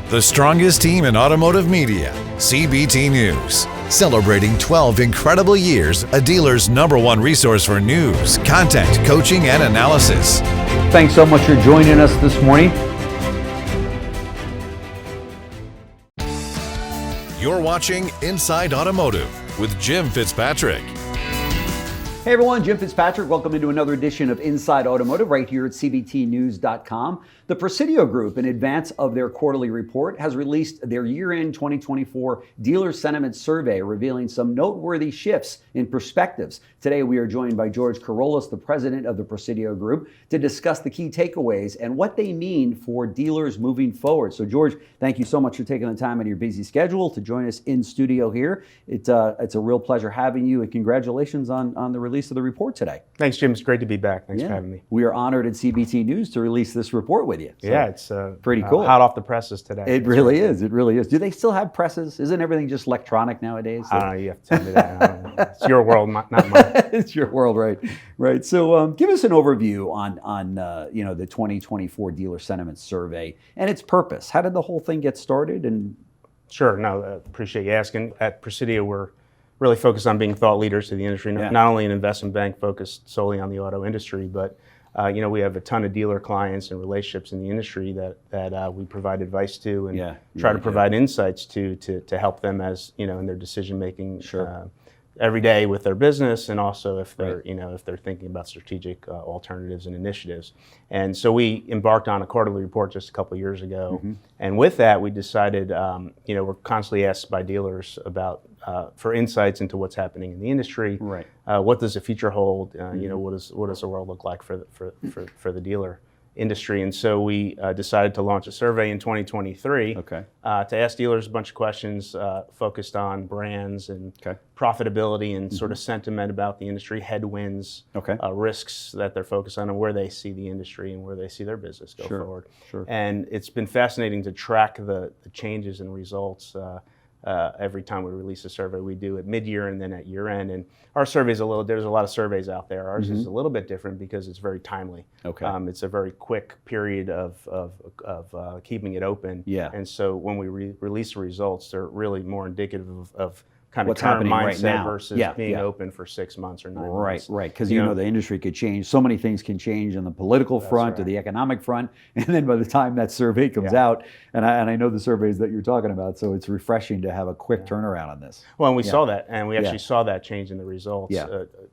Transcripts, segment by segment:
The strongest team in automotive media, CBT News. Celebrating 12 incredible years, a dealer's #1 resource for news, content, coaching, and analysis. Thanks so much for joining us this morning. You're watching Inside Automotive with Jim Fitzpatrick. Hey everyone, Jim Fitzpatrick. Welcome into another edition of Inside Automotive right here at cbtnews.com. The Presidio Group, in advance of their quarterly report, has released their year-end 2024 Dealer Sentiment Survey, revealing some noteworthy shifts in perspectives. Today, we are joined by George Karolis, the president of the Presidio Group, to discuss the key takeaways and what they mean for dealers moving forward. So, George, thank you so much for taking the time out of your busy schedule to join us in studio here. It's a real pleasure having you, and congratulations on the release of the report today. Thanks, Jim. It's great to be back. Thanks for having me. We are honored at CBT News to release this report with you. So yeah, it's pretty cool. Hot off the presses today. It really is. It really is. Do they still have presses? Isn't everything just electronic nowadays? I don't know. You have to tell me that. It's your world, not mine. It's your world, right? Right. So, give us an overview on the 2024 Dealer Sentiment Survey and its purpose. How did the whole thing get started? And sure. No, appreciate you asking. At Presidio, we're really focused on being thought leaders to the industry. Yeah. Not only an investment bank focused solely on the auto industry, but we have a ton of dealer clients and relationships in the industry that we provide advice to and try to provide insights to help them as in their decision making every day with their business, and also if they're if they're thinking about strategic alternatives and initiatives. And so we embarked on a quarterly report just a couple of years ago, and with that we decided we're constantly asked by dealers about for insights into what's happening in the industry. Right. What does the future hold? What does the world look like for the dealer industry? And so we decided to launch a survey in 2023 to ask dealers a bunch of questions focused on brands and profitability and sort of sentiment about the industry, headwinds, risks that they're focused on, and where they see the industry and where they see their business go forward. And it's been fascinating to track the changes and results. Every time we release a survey, we do at mid-year and then at year-end. And our survey is there's a lot of surveys out there. Ours is a little bit different because it's very timely. It's a very quick period of keeping it open. And so when we release the results, they're really more indicative of kind of what's current happening right mindset now versus being open for 6 months or 9 months. Right, because the industry could change. So many things can change on the political front or the economic front, and then by the time that survey comes out, and I know the surveys that you're talking about, so it's refreshing to have a quick turnaround on this. Well, and we saw that, and we actually saw that change in the results.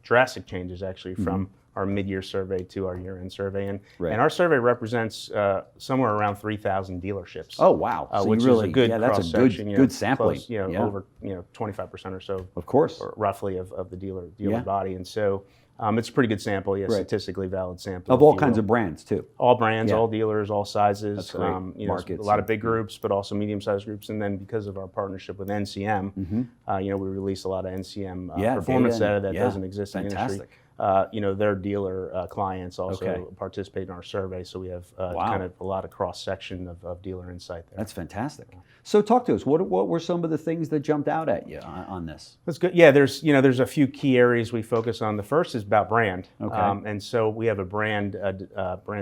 Drastic changes actually from our mid-year survey to our year-end survey, and our survey represents somewhere around 3,000 dealerships. Oh wow! So which is a good cross-section. Good sampling. Close, over 25% or so, of course, or roughly of the dealer body, and so it's a pretty good sample. Statistically valid sample of all kinds of brands too. All brands, all dealers, all sizes. That's great. Markets, a lot of big groups, but also medium-sized groups, and then because of our partnership with NCM, we release a lot of NCM performance data that doesn't exist in the industry. Their dealer clients also participate in our survey, so we have kind of a lot of cross-section of dealer insight there. That's fantastic. So talk to us. What were some of the things that jumped out at you on this? That's good. Yeah, there's a few key areas we focus on. The first is about brand, and so we have a brand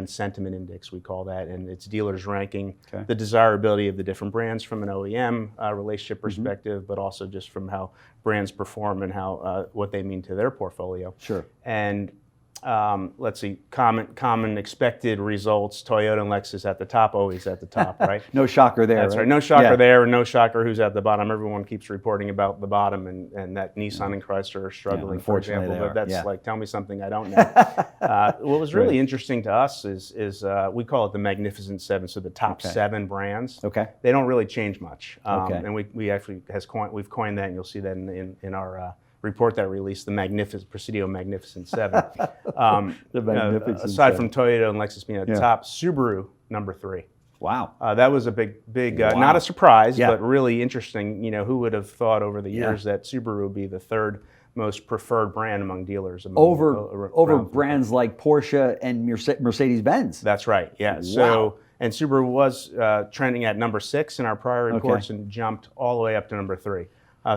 sentiment index, we call that, and it's dealers ranking the desirability of the different brands from an OEM relationship perspective, but also just from how brands perform and how what they mean to their portfolio. Sure. And let's see, common expected results, Toyota and Lexus at the top, always at the top, right? No shocker there. That's right. No shocker there, and no shocker who's at the bottom. Everyone keeps reporting about the bottom, and that Nissan and Chrysler are struggling, for example. But that's like, tell me something I don't know. What was really interesting to us is we call it the Magnificent Seven, so the top 7 brands. They don't really change much. And we actually we've coined that, and you'll see that in our report that released, the Presidio Magnificent Seven. Aside from Toyota and Lexus being at the top, Subaru number 3. Wow. That was a big, not a surprise, but really interesting. Who would have thought over the years that Subaru would be the 3rd most preferred brand among dealers? Over brands like Porsche and Mercedes-Benz. That's right, yeah. Wow. So, and Subaru was trending at number 6 in our prior reports and jumped all the way up to number 3.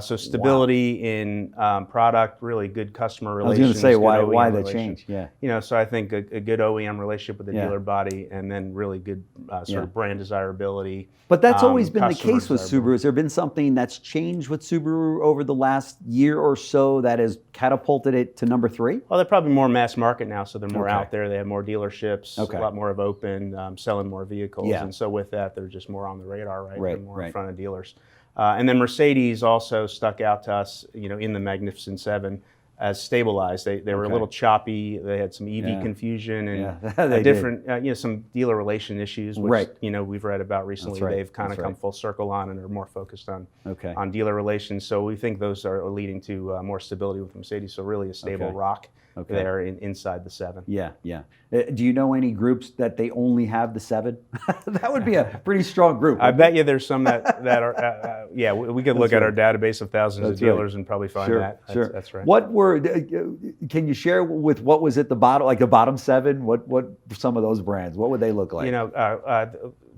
So stability in product, really good customer relations. I was going to say why the relations. change? Yeah. You know, so I think a good OEM relationship with the Yeah. dealer body, and then really good sort of brand desirability. But that's always been the case with desirability. Subaru. Has there been something that's changed with Subaru over the last year or so that has catapulted it to number 3? Well, they're probably more mass market now, so they're more Okay. out there. They have more dealerships, Okay. a lot more of open, selling more vehicles, Yeah. and so with that, they're just more on the radar, right? Right, They're more right. in front of dealers. And then Mercedes also stuck out to us, you know, in the Magnificent Seven as stabilized. They were a Okay. little choppy. They had some EV Yeah. confusion and Yeah, they different, you know, some dealer relation issues, which Right. you know we've read about recently. That's right. They've kind of That's come right. full circle on and are more focused on Okay. on dealer relations. So we think those are leading to more stability with Mercedes. So really a stable Okay. rock Okay. there inside the 7. Yeah, yeah. Do you know any groups that they only have the 7? That would be a pretty strong group. I bet you there's some that are, yeah, we could look at our database of thousands of That's right. dealers and probably find Sure, that. sure. That's right. What were? Can you share with what was at the bottom, like the bottom 7? What some of those brands? What would they look like? You know,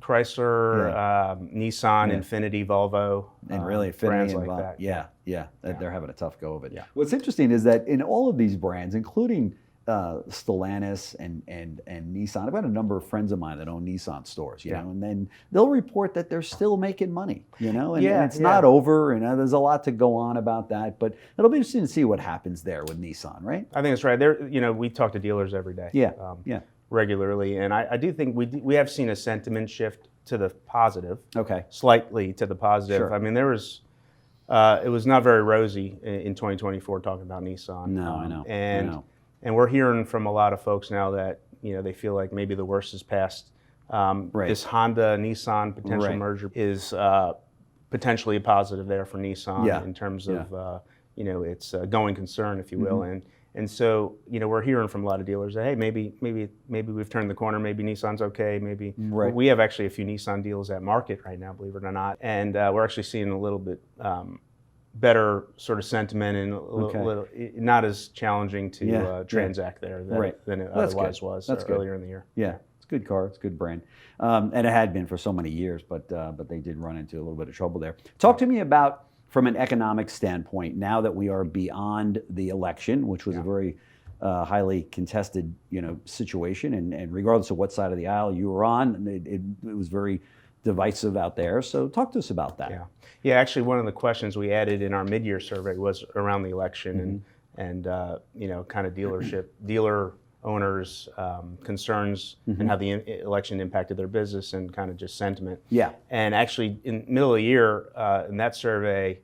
Chrysler, Nissan, Yeah. Infiniti, Volvo, And really, brands Infiniti and like that. Yeah. They're having a tough go of it. Yeah. What's interesting is that in all of these brands, including Stellantis and Nissan, I've got a number of friends of mine that own Nissan stores, you know, and then they'll report that they're still making money, you know, and it's not over, and there's a lot to go on about that, but it'll be interesting to see what happens there with Nissan, right? I think that's right. There, you know, we talk to dealers every day. Yeah. Regularly, and I do think we have seen a sentiment shift to the positive. Okay. Slightly to the positive. Sure. I mean, there was. It was not very rosy in 2024 talking about Nissan. No, I know. And we're hearing from a lot of folks now that, you know, they feel like maybe the worst is past. This Honda-Nissan potential merger is potentially a positive there for Nissan in terms of, you know, its going concern, if you will. And so, you know, we're hearing from a lot of dealers that, hey, maybe we've turned the corner. Maybe Nissan's okay. Maybe we have actually a few Nissan deals at market right now, believe it or not. And we're actually seeing a little bit better sort of sentiment and a little not as challenging to transact there than it otherwise was earlier in the year. Yeah, it's a good car. It's a good brand. And it had been for so many years, but they did run into a little bit of trouble there. Talk to me about, from an economic standpoint, now that we are beyond the election, which was a very highly contested, you know, situation, and regardless of what side of the aisle you were on, it was very divisive out there. So talk to us about that. Yeah. Actually, one of the questions we added in our mid-year survey was around the election and you know, kind of dealer owners' concerns and how the election impacted their business and kind of just sentiment. Yeah. And actually, in the middle of the year, in that survey,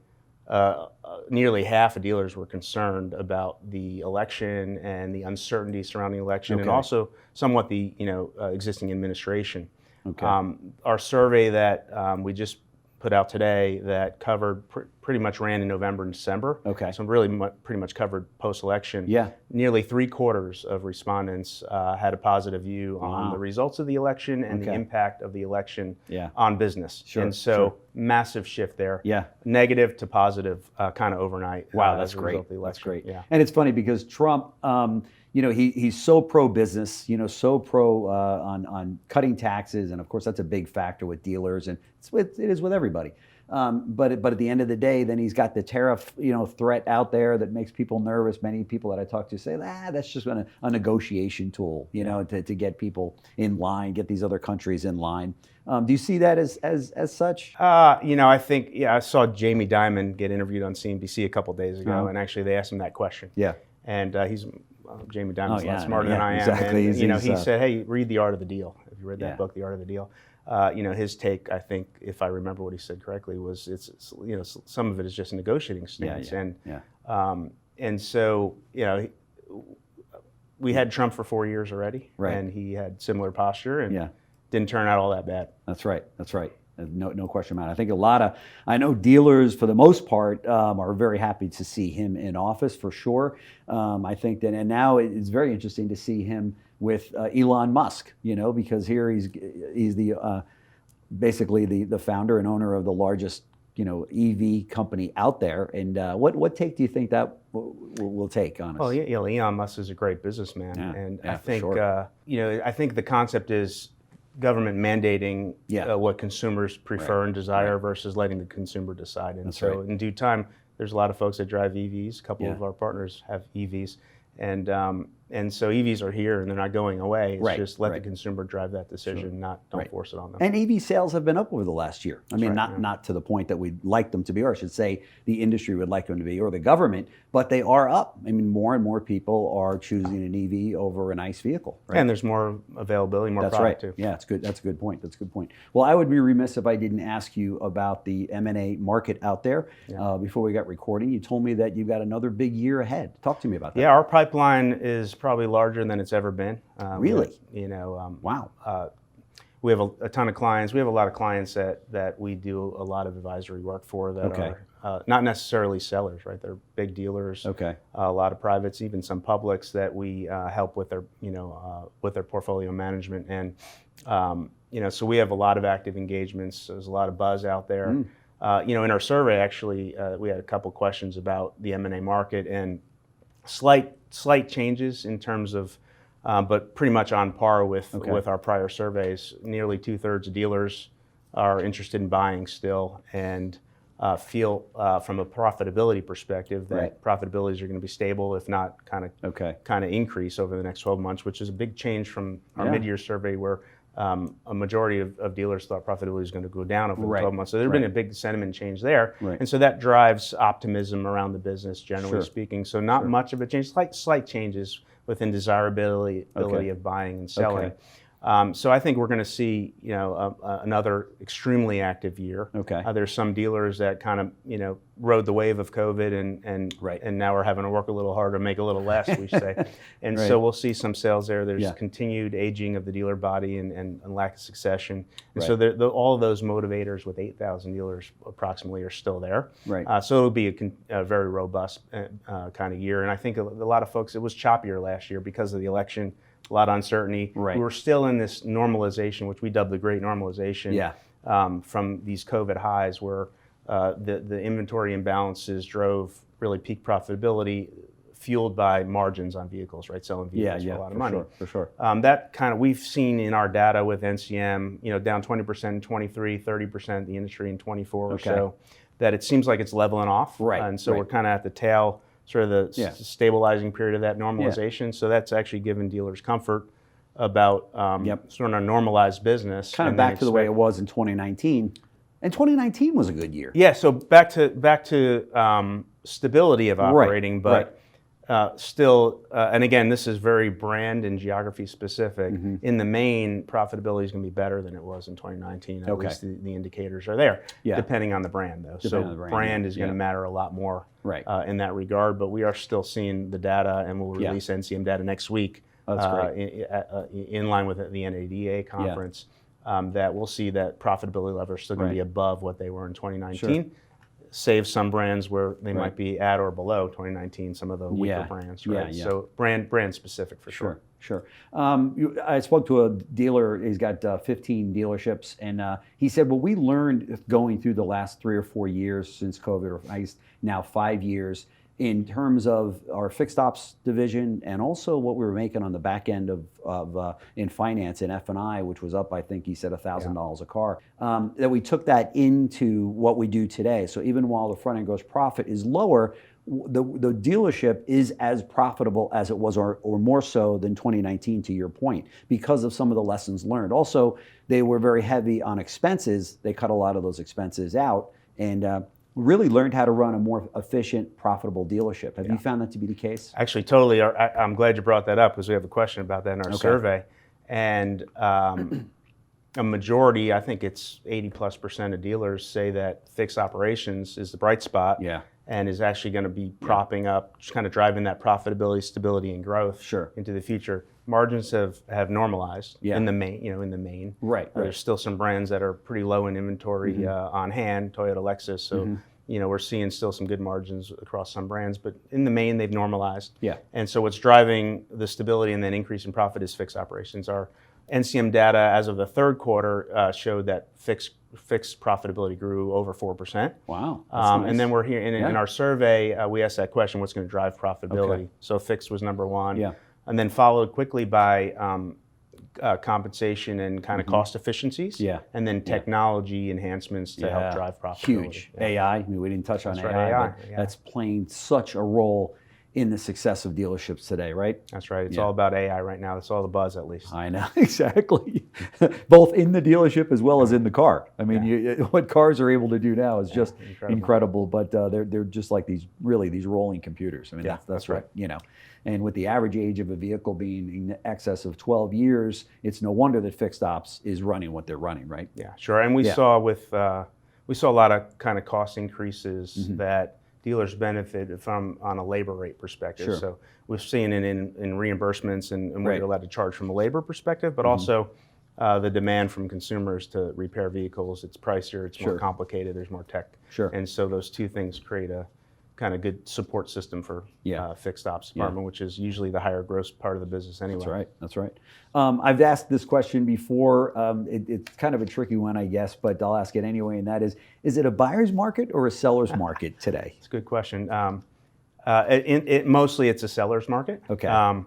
nearly half of dealers were concerned about the election and the uncertainty surrounding the election, and also somewhat the existing administration. Our survey that we just put out today that covered pretty much ran in November and December. So really pretty much covered post-election. Nearly 3/4 of respondents had a positive view on the results of the election and the impact of the election on business. And so massive shift there. Negative to positive kind of overnight. Wow, that's great. That's great. And it's funny because Trump, you know, he's so pro-business, you know, so pro on cutting taxes, and of course that's a big factor with dealers, and it is with everybody. But at the end of the day, then he's got the tariff, you know, threat out there that makes people nervous. Many people that I talk to say, that's just a negotiation tool, you know, to get people in line, get these other countries in line. Do you see that as such? You know, I think, I saw Jamie Dimon get interviewed on CNBC a couple of days ago, and actually they asked him that question. And he's Jamie Dimon's a lot smarter than I am. Exactly. And, you know, he said, hey, read The Art of the Deal. Have you read that book, The Art of the Deal? You know, his take, I think, if I remember what he said correctly, was it's you know, some of it is just a negotiating stance. And so, you know, we had Trump for 4 years already, and he had similar posture and didn't turn out all that bad. That's right. No question about it. I think I know dealers for the most part are very happy to see him in office for sure. I think that, and now it's very interesting to see him with Elon Musk, you know, because here he's the basically the founder and owner of the largest, you know, EV company out there. And what take do you think that will take on us? Well, Elon Musk is a great businessman, and I think you know, I think the concept is government mandating what consumers prefer and desire versus letting the consumer decide. And in due time, there's a lot of folks that drive EVs. A couple of our partners have EVs. And so EVs are here and they're not going away. It's just let the consumer drive that decision, don't force it on them. And EV sales have been up over the last year. I mean, not to the point that we'd like them to be, or I should say the industry would like them to be, or the government, but they are up. I mean, more and more people are choosing an EV over an ICE vehicle. Right? And there's more availability, more product too. Yeah, it's good. That's a good point. That's a good point. Well, I would be remiss if I didn't ask you about the M&A market out there. Before we got recording, you told me that you've got another big year ahead. Talk to me about that. Yeah, our pipeline is probably larger than it's ever been. Really? Wow. We have a ton of clients. We have a lot of clients that we do a lot of advisory work for that are not necessarily sellers, right? They're big dealers. A lot of privates, even some publics that we help with their portfolio management. And so we have a lot of active engagements. There's a lot of buzz out there. In our survey, actually, we had a couple questions about the M&A market and slight changes in terms of, but pretty much on par with our prior surveys. Nearly 2/3 of dealers are interested in buying still, and feel from a profitability perspective that profitabilities are going to be stable, if not kind of increase over the next 12 months, which is a big change from our mid-year survey where a majority of dealers thought profitability is going to go down over the 12 months. So there's been a big sentiment change there. And so that drives optimism around the business, generally speaking. So not much of a change, slight changes within desirability of buying and selling. So I think we're going to see, another extremely active year. There's some dealers that kind of, rode the wave of COVID and now we're having to work a little harder, make a little less, we say. And so we'll see some sales there. There's continued aging of the dealer body and lack of succession. And so all of those motivators with 8,000 dealers approximately are still there. So it'll be a very robust kind of year. And I think a lot of folks, it was choppier last year because of the election. A lot of uncertainty. We were still in this normalization, which we dubbed the great normalization, from these COVID highs where the inventory imbalances drove really peak profitability fueled by margins on vehicles, right? Selling vehicles for a lot of money. For sure. That kind of, we've seen in our data with NCM, down 20% in 23, 30% the industry in 24 or so, that it seems like it's leveling off. And so we're kind of at the tail, sort of the stabilizing period of that normalization. So that's actually given dealers comfort about sort of a normalized business. Kind of back to the way it was in 2019. And 2019 was a good year. Yeah, so back to stability of operating, but still, and again, this is very brand and geography specific. In the main, profitability is going to be better than it was in 2019. At least the indicators are there, depending on the brand, though. So brand is going to matter a lot more in that regard. But we are still seeing the data, and we'll release NCM data next week in line with the NADA conference. That we'll see that profitability levels are still going to be above what they were in 2019. Save some brands where they might be at or below 2019, some of the weaker brands, So brand specific for sure. I spoke to a dealer, he's got 15 dealerships, and he said, well, we learned going through the last 3 or 4 years since COVID, or I guess now 5 years, in terms of our fixed ops division and also what we were making on the back end of in finance and F&I, which was up, I think he said $1,000 a car, that we took that into what we do today. So even while the front end gross profit is lower, the dealership is as profitable as it was, or more so than 2019, to your point, because of some of the lessons learned. Also, they were very heavy on expenses. They cut a lot of those expenses out and really learned how to run a more efficient, profitable dealership. Have you found that to be the case? Actually, totally. I'm glad you brought that up because we have a question about that in our survey. And a majority, I think it's 80+% of dealers say that fixed operations is the bright spot and is actually going to be propping up, just kind of driving that profitability, stability, and growth into the future. Margins have normalized in the main. There's still some brands that are pretty low in inventory on hand, Toyota, Lexus. So we're seeing still some good margins across some brands, but in the main they've normalized. And so what's driving the stability and then increase in profit is fixed operations. Our NCM data as of the third quarter showed that fixed profitability grew over 4%. Wow. Nice. And then we're here in our survey, we asked that question, what's going to drive profitability? So fixed was number one. And then followed quickly by compensation and kind of cost efficiencies, and then technology enhancements to help drive profitability. Huge. AI, I mean, we didn't touch on That's AI, right, AI, but that's playing such a role in the success of dealerships today, right? That's right. It's all about AI right now. That's all the buzz, at least. I know, exactly. Both in the dealership as well as in the car. I mean, what cars are able to do now is just incredible. But they're just like these rolling computers. I mean, that's right. You know, and with the average age of a vehicle being in excess of 12 years, it's no wonder that fixed ops is running what they're running, right? Yeah, sure. And we saw a lot of kind of cost increases that dealers benefit from on a labor rate perspective. So we've seen it in reimbursements and what you're allowed to charge from a labor perspective, but also the demand from consumers to repair vehicles. It's pricier, it's more complicated, there's more tech. And so those two things create a kind of good support system for fixed ops department, which is usually the higher gross part of the business anyway. That's right. That's right. I've asked this question before. It's kind of a tricky one, I guess, but I'll ask it anyway. And that is it a buyer's market or a seller's market today? It's a good question. Mostly it's a seller's market. Okay.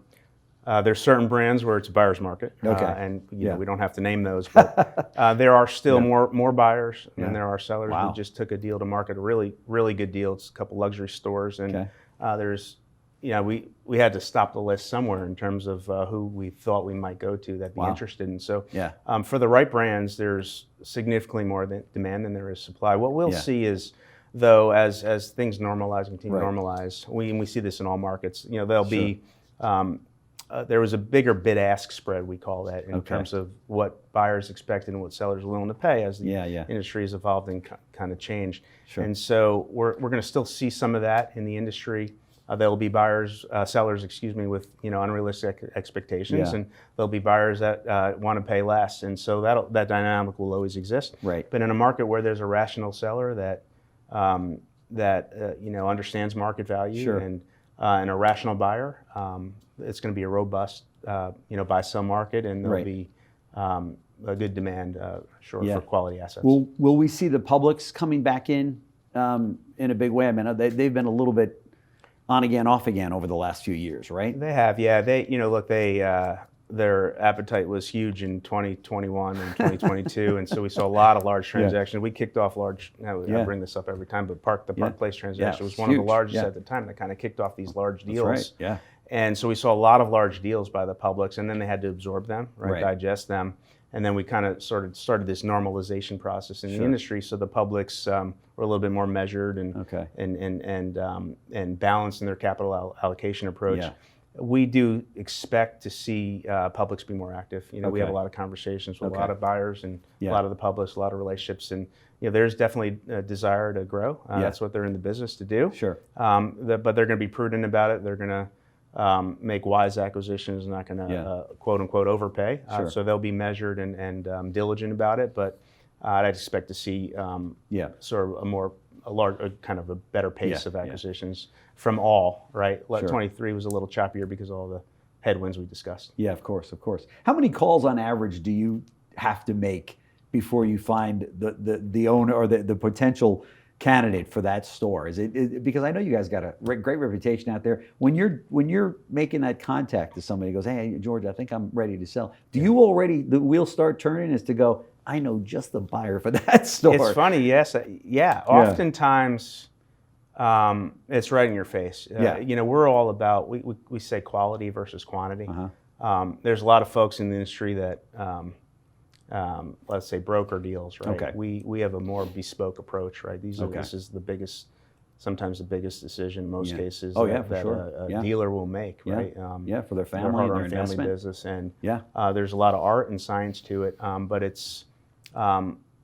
There's certain brands where it's a buyer's market, and you know, we don't have to name those, but there are still more buyers than there are sellers. We just took a deal to market, a really good deal. It's a couple luxury stores, and there's, you know, we had to stop the list somewhere in terms of who we thought we might go to that'd be interested. And so for the right brands, there's significantly more demand than there is supply. What we'll see is, though, as things normalize and continue to normalize, we see this in all markets. You know, there'll be there was a bigger bid-ask spread, we call that, in terms of what buyers expected and what sellers are willing to pay as the industry has evolved and kind of changed. And so we're going to still see some of that in the industry. There will be sellers, with unrealistic expectations, and there'll be buyers that want to pay less, and so that dynamic will always exist. But in a market where there's a rational seller that understands market value and a rational buyer, it's going to be a robust buy-sell market, and there'll be a good demand for quality assets. Will we see the publics coming back in a big way? I mean, they've been a little bit on again, off again over the last few years, right? They have, their appetite was huge in 2021 and 2022, and so we saw a lot of large transactions. We kicked off large. I bring this up every time, but the Park Place transaction was one of the largest at the time. That kind of kicked off these large deals. And so we saw a lot of large deals by the publics, and then they had to absorb them, digest them, and then we kind of started this normalization process in the industry. So the publics were a little bit more measured and balanced in their capital allocation approach. We do expect to see publics be more active. We have a lot of conversations with a lot of buyers and a lot of the publics, a lot of relationships, and there's definitely a desire to grow. That's what they're in the business to do. But they're going to be prudent about it. They're going to make wise acquisitions, not going to quote unquote overpay. So they'll be measured and diligent about it. But I'd expect to see sort of kind of a better pace of acquisitions from all, right? 23 was a little choppier because of all the headwinds we discussed. Yeah, of course. How many calls on average do you have to make before you find the owner or the potential candidate for that store? Is it because I know you guys got a great reputation out there. When you're making that contact to somebody who goes, "Hey, George, I think I'm ready to sell." Do you already, the wheels start turning as to go, "I know just the buyer for that store"? It's funny, yes, oftentimes it's right in your face. We're all about, we say quality versus quantity. There's a lot of folks in the industry that let's say broker deals, right? We have a more bespoke approach, right? This is sometimes the biggest decision in most cases that a dealer will make, right? For their family and their investment. Business, and there's a lot of art and science to it, but it's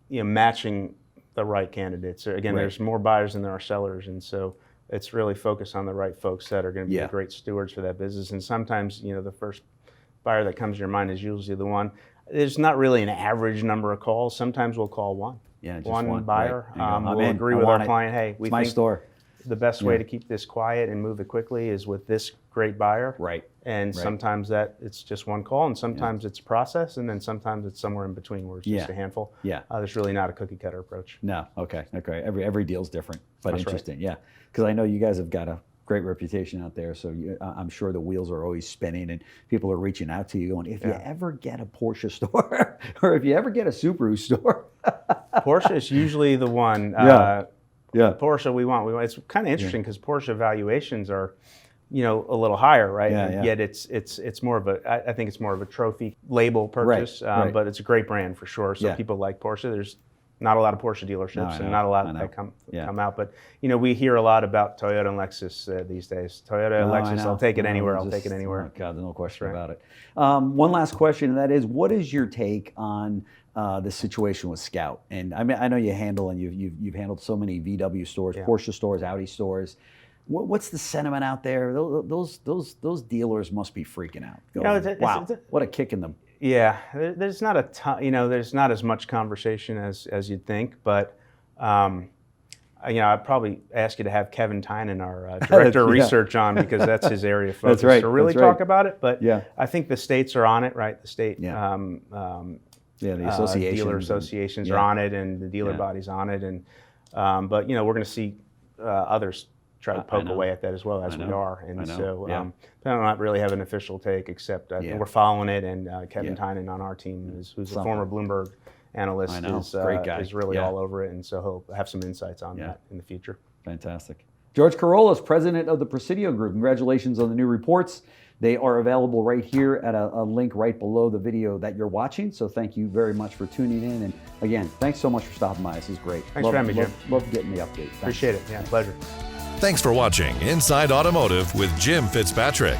matching the right candidates. Again, there's more buyers than there are sellers, and so it's really focused on the right folks that are going to be great stewards for that business. And sometimes, the first buyer that comes to your mind is usually the one. There's not really an average number of calls. Sometimes we'll call one. Just one buyer. We'll agree with our client, hey, we think the best way to keep this quiet and move it quickly is with this great buyer. And sometimes it's just one call, and sometimes it's a process, and then sometimes it's somewhere in between where it's just a handful. There's really not a cookie cutter approach. No, okay. Every deal's different, but interesting. Because I know you guys have got great reputation out there. So I'm sure the wheels are always spinning and people are reaching out to you going, if you ever get a Porsche store or if you ever get a Subaru store. Porsche is usually the one. Porsche we want. It's kind of interesting because Porsche valuations are, a little higher, right? Yet it's more of a, I think it's more of a trophy label purchase, but it's a great brand for sure. So people like Porsche. There's not a lot of Porsche dealerships and not a lot that come out. But, we hear a lot about Toyota and Lexus these days. Toyota and Lexus, I'll take it anywhere. I'll take it anywhere. Oh God, no question about it. One last question, and that is, what is your take on the situation with Scout? And I mean, I know you handle and you've handled so many VW stores, Porsche stores, Audi stores. What's the sentiment out there? Those dealers must be freaking out. Going, wow, what a kick in the. Yeah, there's not a ton. There's not as much conversation as you'd think, but. I'd probably ask you to have Kevin Tynan, our director of research, on, because that's his area of focus. To really talk about it. But I think the states are on it, right? The state, the associations, dealer associations are on it, and the dealer body's on it, and but we're going to see others try to poke away at that as well as we are, and so I don't not really have an official take, except I think we're following it, and Kevin Tynan on our team, who's a former Bloomberg analyst, is really all over it, and so he'll have some insights on that in the future. Fantastic. George Karolis, president of the Presidio Group. Congratulations on the new reports. They are available right here at a link right below the video that you're watching. So thank you very much for tuning in. And again, thanks so much for stopping by. This is great. Thanks for having me, Jim. Love getting the update. Thanks. Appreciate it. Yeah, pleasure. Thanks for watching Inside Automotive with Jim Fitzpatrick.